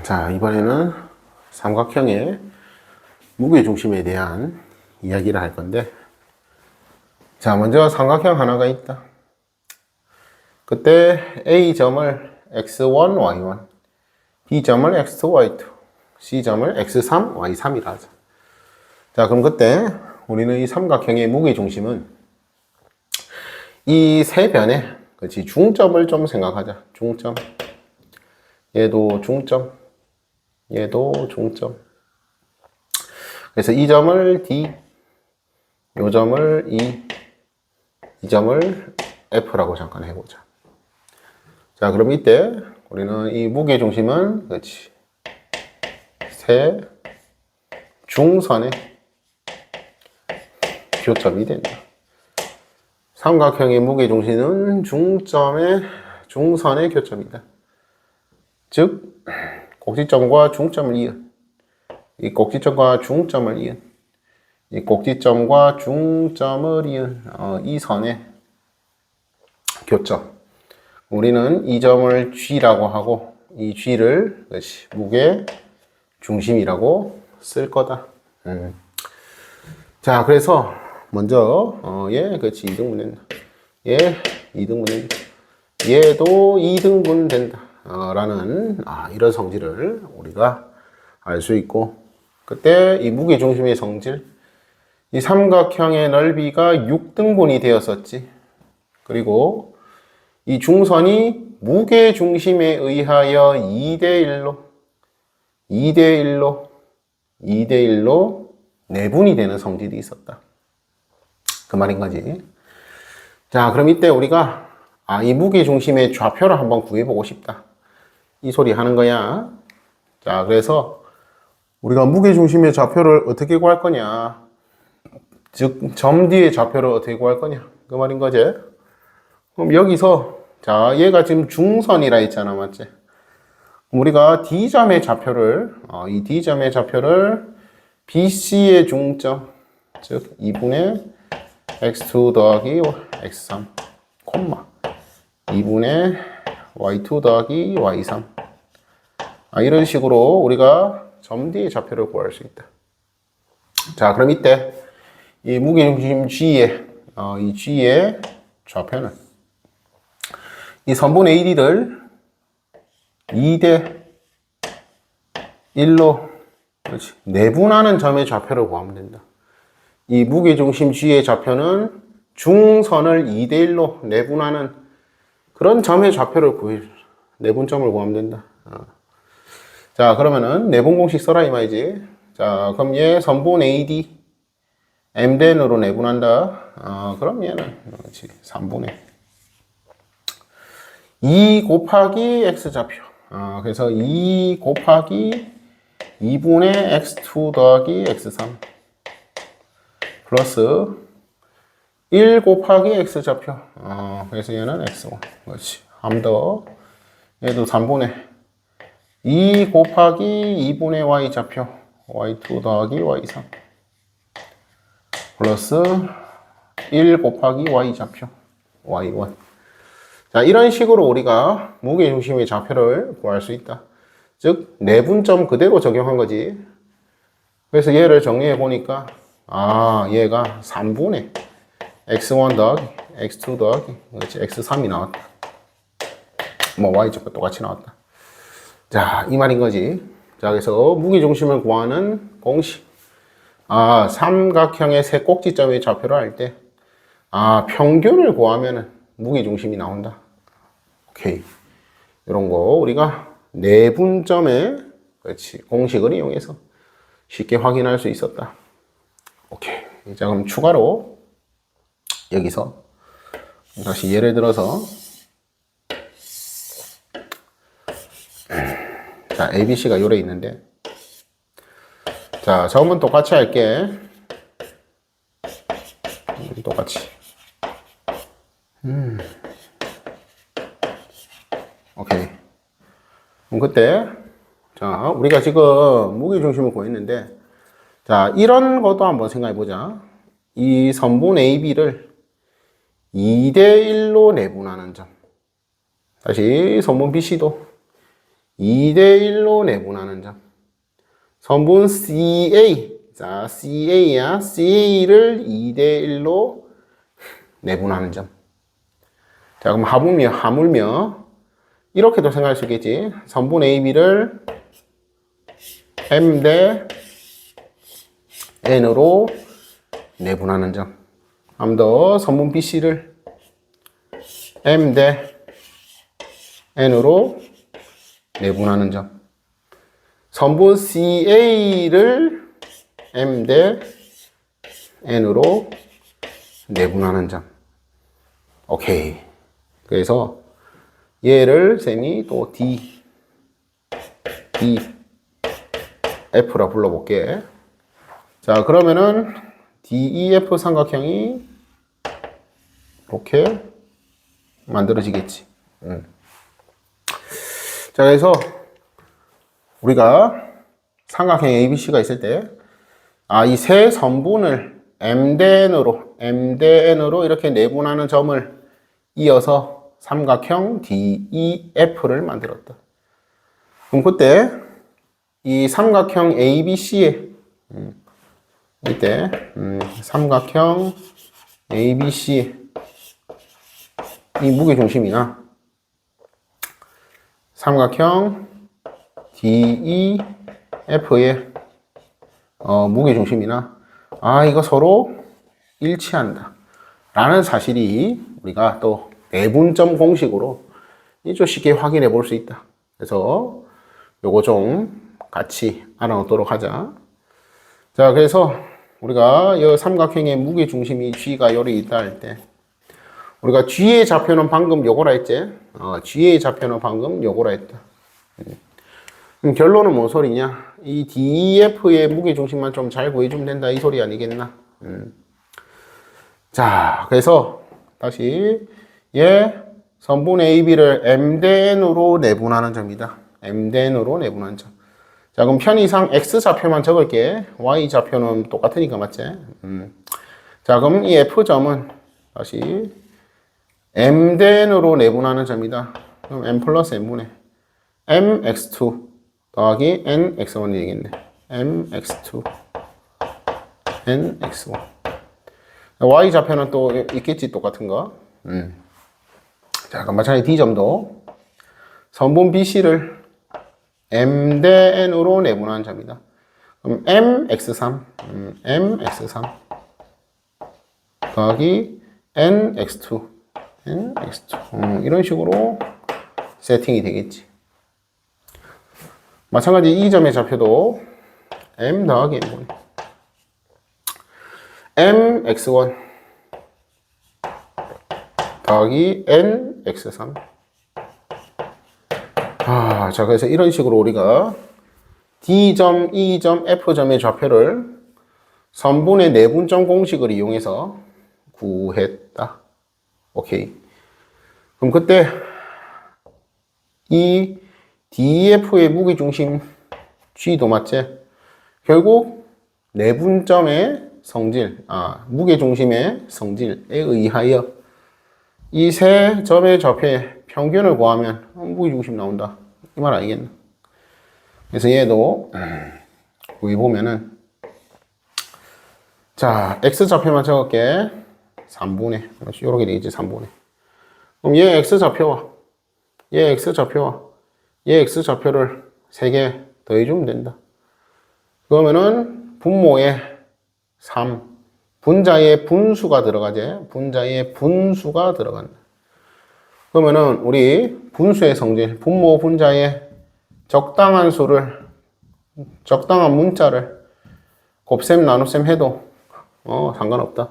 자, 이번에는 삼각형의 무게중심에 대한 이야기를 할 건데, 자, 먼저 삼각형 하나가 있다. 그때 A점을 x1, y1, B점을 x2, y2, C점을 x3, y3이라 하자. 자, 그럼 그때 우리는 이 삼각형의 무게중심은 이 세 변에, 그렇지, 중점을 좀 생각하자. 중점. 얘도 중점. 얘도 중점. 그래서 이 점을 D, 요 점을 E, 이 점을 F라고 잠깐 해보자. 자, 그럼 이때 우리는 이 무게중심은, 그렇지, 세 중선의 교점이 된다. 삼각형의 무게중심은 중선의 교점이다. 즉, 꼭지점과 중점을 이은, 이 꼭지점과 중점을 이은, 이 꼭지점과 중점을 이은 이 선의 교점. 우리는 이 점을 G라고 하고 이 G를 무게 중심이라고 쓸 거다. 자, 그래서 먼저 얘 그렇지 2등분 된다. 얘 2등분 된다. 얘도 2등분 된다. 라는 이런 성질을 우리가 알 수 있고, 그때 이 무게중심의 성질, 이 삼각형의 넓이가 6등분이 되었었지. 그리고 이 중선이 무게중심에 의하여 2대1로 내분이 되는 성질이 있었다. 그 말인 거지. 자, 그럼 이때 우리가 이 무게중심의 좌표를 한번 구해보고 싶다. 이 소리 하는 거야. 자, 그래서 우리가 무게중심의 좌표를 어떻게 구할 거냐. 즉, 점 뒤의 좌표를 어떻게 구할 거냐. 그 말인 거지. 그럼 여기서, 자, 얘가 지금 중선이라 했잖아. 맞지? 그럼 우리가 D점의 좌표를, 이 D점의 좌표를 BC의 중점, 즉, 2분의 x2 더하기 x3, 콤마. 2분의 y2 더하기 y3. 이런 식으로 우리가 점 뒤의 좌표를 구할 수 있다. 자, 그럼 이때 이 무게중심 G의 이 G의 좌표는 이 선분 AD를 2대 1로 그렇지, 내분하는 점의 좌표를 구하면 된다. 이 무게중심 G의 좌표는 중선을 2대 1로 내분하는 그런 점의 좌표를 내분점을 구하면 된다. 자, 그러면은 내분 공식 써라 이 말이지. 자, 그럼 얘 선분 AD M대n으로 내분한다. 그럼 얘는 그렇지, 3분의 2 곱하기 X 좌표. 그래서 2 곱하기 2분의 X2 더하기 X3 플러스 1 곱하기 X 좌표. 그래서 얘는 X1. 그렇지. 함 더. 얘도 3분의 2 곱하기 2분의 Y 좌표. Y2 더하기 Y3. 플러스 1 곱하기 Y 좌표. Y1. 자, 이런 식으로 우리가 무게중심의 좌표를 구할 수 있다. 즉, 내분점 그대로 적용한 거지. 그래서 얘를 정리해 보니까, 얘가 3분의 x1 더하기 x2 더하기 그렇지, x3이 나왔다. 뭐 y좌표 똑같이 나왔다. 자, 이 말인 거지. 자, 그래서 무게중심을 구하는 공식. 삼각형의 세 꼭지점의 좌표를 할 때 평균을 구하면은 무게중심이 나온다. 오케이. 이런 거 우리가 내분점의 그렇지, 공식을 이용해서 쉽게 확인할 수 있었다. 오케이. 자, 그럼 추가로 여기서 다시 예를 들어서 자, ABC가 요래 있는데, 자, 처음은 똑같이 할게. 똑같이. 오케이. 그럼 그때, 자, 우리가 지금 무게중심을 구했는데, 자, 이런 것도 한번 생각해 보자. 이 선분 AB를 2대 1로 내분하는 점. 다시 선분 BC도 2대1로 내분하는 점. 선분 CA. 자, CA야. CA를 2대1로 내분하는 점. 자, 그럼 하물며 이렇게도 생각할 수 있겠지. 선분 AB를 M 대 N으로 내분하는 점. 한 번 더 선분 BC를 M 대 N으로 내분하는 점. 선분 CA를 M 대 N으로 내분하는 점. 오케이. 그래서 얘를 쌤이 또 F라 불러볼게. 자, 그러면은 DEF 삼각형이 이렇게 만들어지겠지. 자, 그래서 우리가 삼각형 ABC가 있을 때, 이 세 선분을 M 대 N으로 이렇게 내분하는 점을 이어서 삼각형 DEF를 만들었다. 그럼 그때 이 삼각형 ABC에 이때 삼각형 ABC 이 무게중심이나 삼각형 DEF의 무게중심이나 이거 서로 일치한다 라는 사실이 우리가 또 내분점 공식으로 좀 쉽게 확인해 볼 수 있다. 그래서 요거 좀 같이 알아놓도록 하자. 자, 그래서 우리가 이 삼각형의 무게중심이 G가 요리 있다 할 때 우리가 G의 좌표는 방금 요거라 했지? G의 좌표는 방금 요거라 했다. 그럼 결론은 뭔 소리냐? 이 DEF의 무게중심만 좀 잘 구해주면 된다 이 소리 아니겠나? 자, 그래서 다시 얘 선분 AB를 M 대 N으로 내분하는 점이다. M 대 N으로 내분하는 점. 자, 그럼 편의상 X 좌표만 적을게. Y 좌표는 똑같으니까 맞지? 자, 그럼 이 F점은 다시 M 대 N으로 내분하는 점이다. 그럼 M 플러스 N분의 MX2 더하기 NX1이 되겠네. MX2 NX1 Y 좌표는 또 있겠지, 똑같은 거. 자, 그럼 마찬가지 D점도 선분 BC를 M 대 N으로 내분하는 점이다. 그럼 MX3 MX3 더하기 NX2 NX2 이런 식으로 세팅이 되겠지. 마찬가지 이 점의 좌표도 M 더하기 N분의 MX1 더하기 NX3 자, 그래서 이런 식으로 우리가 D점, E점, F점의 좌표를 선분의 내분점 공식을 이용해서 구했다. 오케이. 그럼 그때 이 DEF의 무게중심 G도 맞지? 결국 내분점의 성질, 무게중심의 성질에 의하여 이 세 점의 좌표의 평균을 구하면 무게중심 나온다. 이 말 아니겠나? 그래서 얘도 구해보면은 자, X 좌표만 적을게. 3분의 이렇게 되겠지. 3분의 그럼 얘 X 좌표와 얘 X 좌표와 얘 X 좌표를 3개 더해주면 된다. 그러면은 분모에 3 분자의 분수가 들어가지. 분자의 분수가 들어간다. 그러면은 우리 분수의 성질, 분모 분자의 적당한 수를, 적당한 문자를 곱셈 나눗셈 해도 상관없다.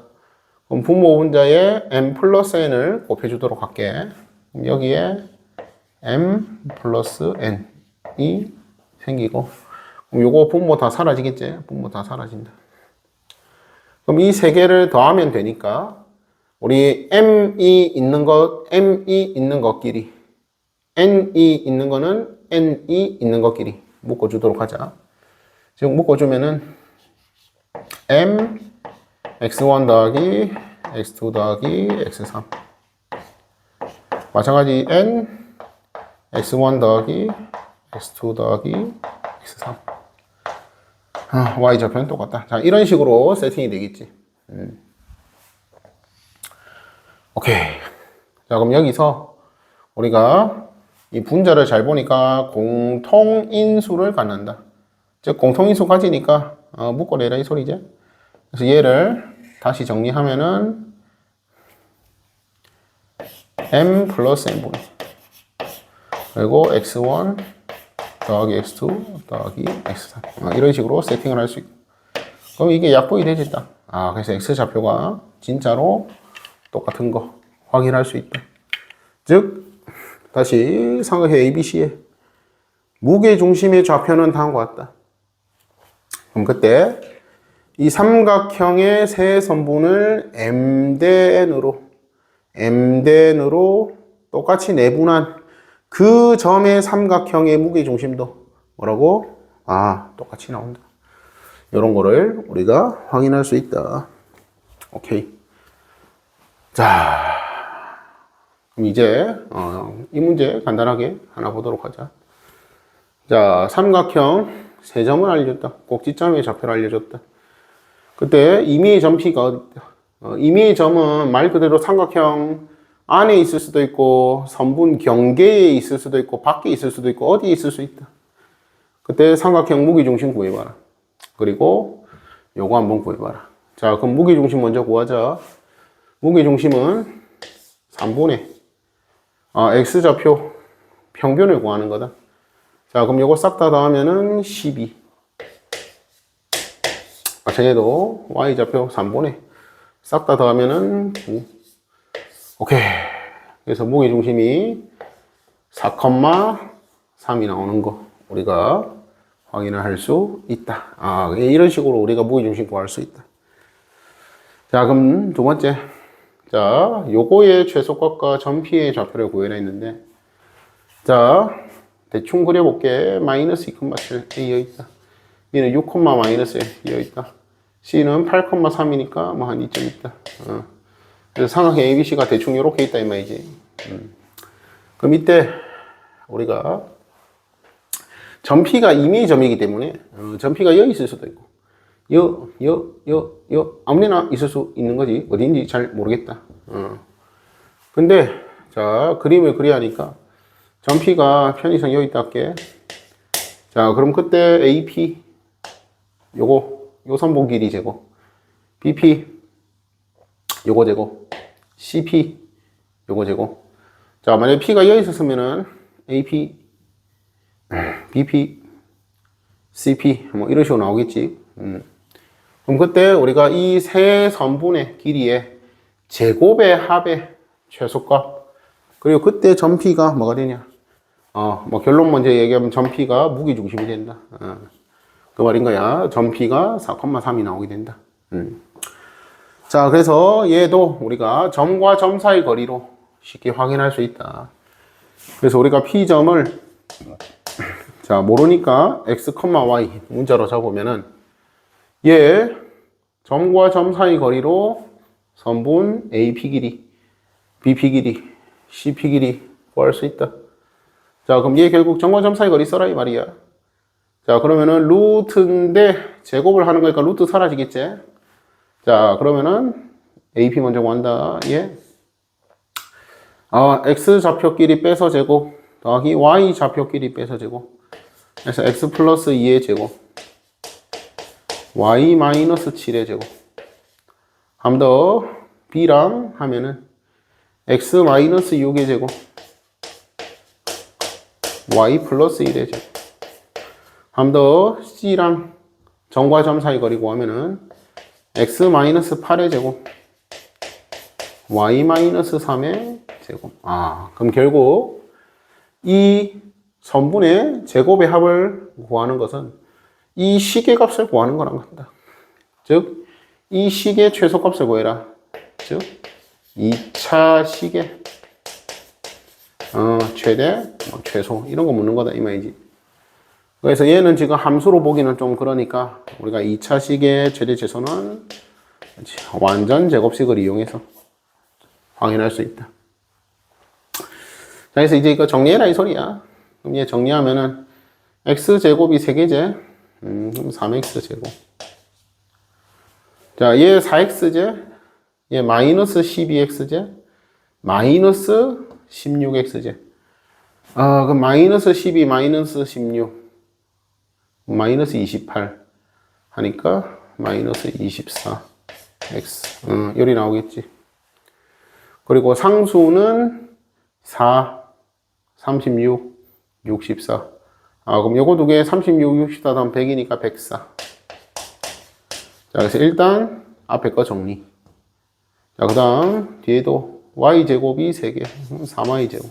그럼 분모 분자의 m 플러스 n을 곱해주도록 할게. 그럼 여기에 m 플러스 n이 생기고, 그럼 요거 분모 다 사라지겠지? 분모 다 사라진다. 그럼 이 세 개를 더하면 되니까 우리 m이 있는 것끼리 n이 있는 거는 n이 있는 것끼리 묶어주도록 하자. 지금 묶어주면은 m x1 더하기 x2 더하기 x3 마찬가지 n x1 더하기 x2 더하기 x3. y 좌표는 똑같다. 자, 이런 식으로 세팅이 되겠지. 오케이. 자, 그럼 여기서 우리가 이 분자를 잘 보니까 공통인수를 갖는다. 즉, 공통인수 가지니까 묶어내라 이 소리지. 그래서 얘를 다시 정리하면은 m 플러스 n분의 그리고 x1 더하기 x2 더하기 x3 이런 식으로 세팅을 할 수 있고, 그럼 이게 약분이 되지 딱. 그래서 x 좌표가 진짜로 똑같은 거 확인할 수 있다. 즉 다시 삼각형 ABC의 무게중심의 좌표는 다음과 같다. 그럼 그때 이 삼각형의 세 선분을 m 대 n으로 똑같이 내분한 그 점의 삼각형의 무게중심도 뭐라고? 똑같이 나온다. 이런 거를 우리가 확인할 수 있다. 오케이. 자, 그럼 이제 이 문제 간단하게 하나 보도록 하자. 자, 삼각형 세 점을 알려줬다. 꼭지점의 좌표를 알려줬다. 그때 임의의 점 P가 어디 있다. 임의의 점은 말 그대로 삼각형 안에 있을 수도 있고 선분 경계에 있을 수도 있고 밖에 있을 수도 있고 어디에 있을 수 있다. 그때 삼각형 무게중심 구해봐라. 그리고 요거 한번 구해봐라. 자, 그럼 무게중심 먼저 구하자. 무게중심은 3분의 x좌표 평균을 구하는 거다. 자, 그럼 요거 싹 다 더하면은 12. 마찬가지로 y좌표 3분의 싹 다 더하면은 9. 오케이. 그래서 무게중심이 4,3이 나오는 거 우리가 확인을 할 수 있다. 이런 식으로 우리가 무게중심 구할 수 있다. 자, 그럼 두 번째. 자, 요거의 최소값과 점 P의 좌표를 구해라 했는데, 자, 대충 그려볼게. 마이너스 2,7 A여 있다. B는 6, 마이너스 1 있다. C는 8,3이니까 뭐 한 2점 있다. 그래서 삼각형 ABC가 대충 이렇게 있다 이 말이지. 그럼 이때 우리가 점 P가 임의의 점이기 때문에 점 P가 여기 있을 수도 있고 아무데나 있을 수 있는 거지. 어디인지 잘 모르겠다. 근데 자, 그림을 그려야 하니까 점 P가 편의상 여기 있다 할게. 자, 그럼 그때 AP 요거 요 선분 길이 제곱, BP 요거 제곱, CP 요거 제곱. 자, 만약에 P가 여기 있었으면은 AP, BP, CP 뭐 이런 식으로 나오겠지. 그럼 그때 우리가 이 세 선분의 길이의 제곱의 합의 최소값, 그리고 그때 점 P가 뭐가 되냐? 뭐 결론 먼저 얘기하면 점 P가 무게중심이 된다. 그 말인 거야. 점 P가 4,3이 나오게 된다. 자, 그래서 얘도 우리가 점과 점 사이 거리로 쉽게 확인할 수 있다. 그래서 우리가 P점을 자, 모르니까 x, y 문자로 적으면은 얘 점과 점 사이 거리로 선분 AP 길이, BP 길이, CP 길이 구할 수 있다. 자, 그럼 얘 결국 점과 점 사이 거리 써라 이 말이야. 자, 그러면은 루트인데 제곱을 하는 거니까 루트 사라지겠지. 자, 그러면은 AP 먼저 구한다. 얘 x 좌표끼리 빼서 제곱 더하기 y 좌표끼리 빼서 제곱. 그래서 x 플러스 2의 제곱 y 마이너스 7의 제곱. 한 번 더 b랑 하면은 x 마이너스 6의 제곱 y 플러스 1의 제곱. 한 번 더 c랑 점과 점 사이 거리 구하면은 x 마이너스 8의 제곱 y 마이너스 3의 제곱. 그럼 결국 이 선분의 제곱의 합을 구하는 것은 이 식의 값을 구하는 거란 같다. 즉, 이 식의 최소값을 구해라. 즉, 2차 식의 최대, 최소 이런 거 묻는 거다 이 말이지. 그래서 얘는 지금 함수로 보기는 좀 그러니까 우리가 2차 식의 최대 최소는 완전 제곱식을 이용해서 확인할 수 있다. 자, 그래서 이제 이거 정리해라 이 소리야. 그럼 얘 정리하면은 x제곱이 3개제. 그럼 3x제곱. 자, 얘 4x제. 얘 마이너스 12x제. 마이너스 16x제. 그럼 마이너스 12, 마이너스 16. 마이너스 28. 하니까 마이너스 24x. 열이 나오겠지. 그리고 상수는 4, 36, 64. 그럼 요거 두 개 36, 64 다음 100이니까 104. 자, 그래서 일단 앞에 거 정리. 자, 그 다음 뒤에도 y제곱이 3개. 3y제곱.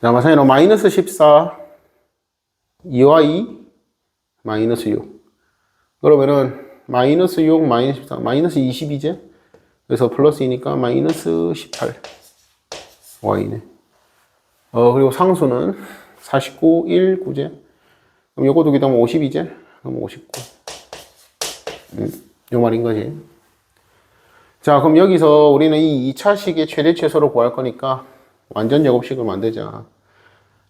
자, 마찬가지로 마이너스 14, 2y, 마이너스 6. 그러면은 마이너스 6, 마이너스 14, 마이너스 22제. 그래서 플러스이니까 마이너스 18 y네. 그리고 상수는 49, 1, 9제. 그럼 요거 두 개 더하면 52제. 그럼 59. 요 말인 거지. 자, 그럼 여기서 우리는 이 2차식의 최대 최소를 구할 거니까 완전 제곱식을 만들자.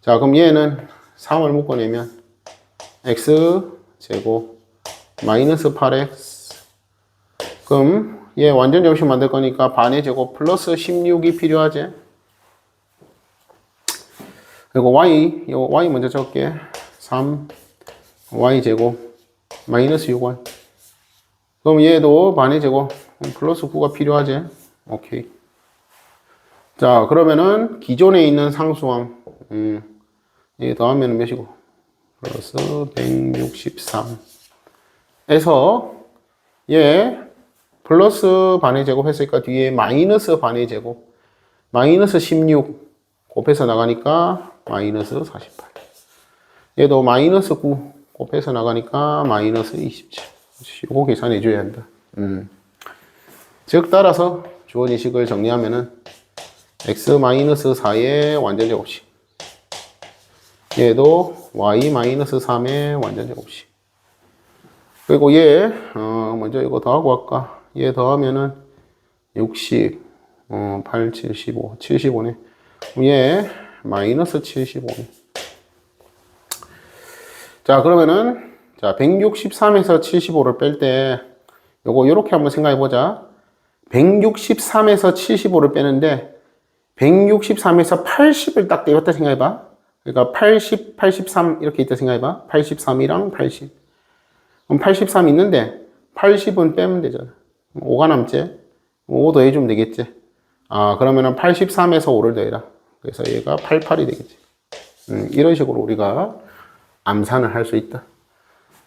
자, 그럼 얘는 3을 묶어내면 x제곱 마이너스 8x. 그럼 얘 완전 제곱식 만들 거니까 반의 제곱 플러스 16이 필요하지. 그리고 y 먼저 적을게. 3 y제곱 마이너스 6y. 그럼 얘도 반의 제곱 플러스 9가 필요하지. 오케이. 자, 그러면은 기존에 있는 상수항 얘 더하면 몇이고 플러스 163 에서 얘 플러스 반의 제곱 했으니까 뒤에 마이너스 반의 제곱 마이너스 16 곱해서 나가니까 마이너스 48. 얘도 마이너스 9 곱해서 나가니까 마이너스 27. 이거 계산해 줘야 한다. 즉 따라서 주어진 식을 정리하면은 x-4의 완전 제곱식. 얘도 y-3의 완전 제곱식. 그리고 얘 먼저 이거 더하고 할까? 얘 더하면은 60, 8, 75, 75네. 얘 마이너스 75네. 자, 그러면은 자, 163에서 75를 뺄 때 요거 요렇게 한번 생각해 보자. 163에서 75를 빼는데 163에서 80을 딱 떼었다 생각해 봐. 그러니까 80, 83 이렇게 있다 생각해 봐. 83이랑 80. 그럼 83 있는데 80은 빼면 되잖아. 5가 남지? 5 더해주면 되겠지. 그러면은 83에서 5를 더해라. 그래서 얘가 88이 되겠지. 이런 식으로 우리가 암산을 할 수 있다.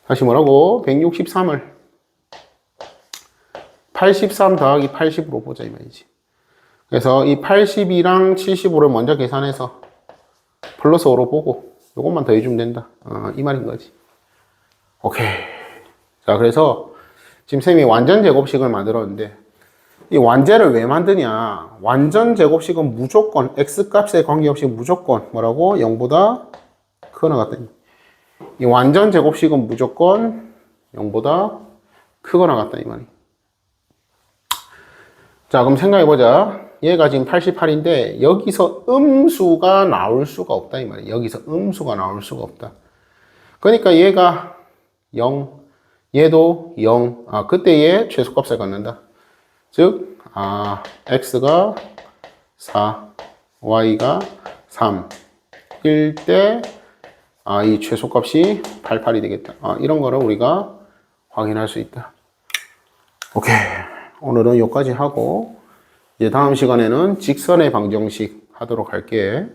다시 뭐라고? 163을 83 더하기 80으로 보자 이 말이지. 그래서 이 80이랑 75를 먼저 계산해서 플러스 5로 보고 요것만 더해주면 된다. 이 말인 거지. 오케이. 자, 그래서 지금 쌤이 완전 제곱식을 만들었는데 이 완제를 왜 만드냐? 완전 제곱식은 무조건 x값에 관계없이 무조건 뭐라고? 0보다 크거나 같다. 이 완전 제곱식은 무조건 0보다 크거나 같다 이 말이. 자, 그럼 생각해보자. 얘가 지금 88인데 여기서 음수가 나올 수가 없다 이 말이야. 여기서 음수가 나올 수가 없다. 그러니까 얘가 0, 얘도 0. 그때 얘 최소값을 갖는다. 즉, x가 4, y가 3 일 때 이 최소값이 88이 되겠다. 이런 거를 우리가 확인할 수 있다. 오케이. 오늘은 여기까지 하고 이제 다음 시간에는 직선의 방정식 하도록 할게.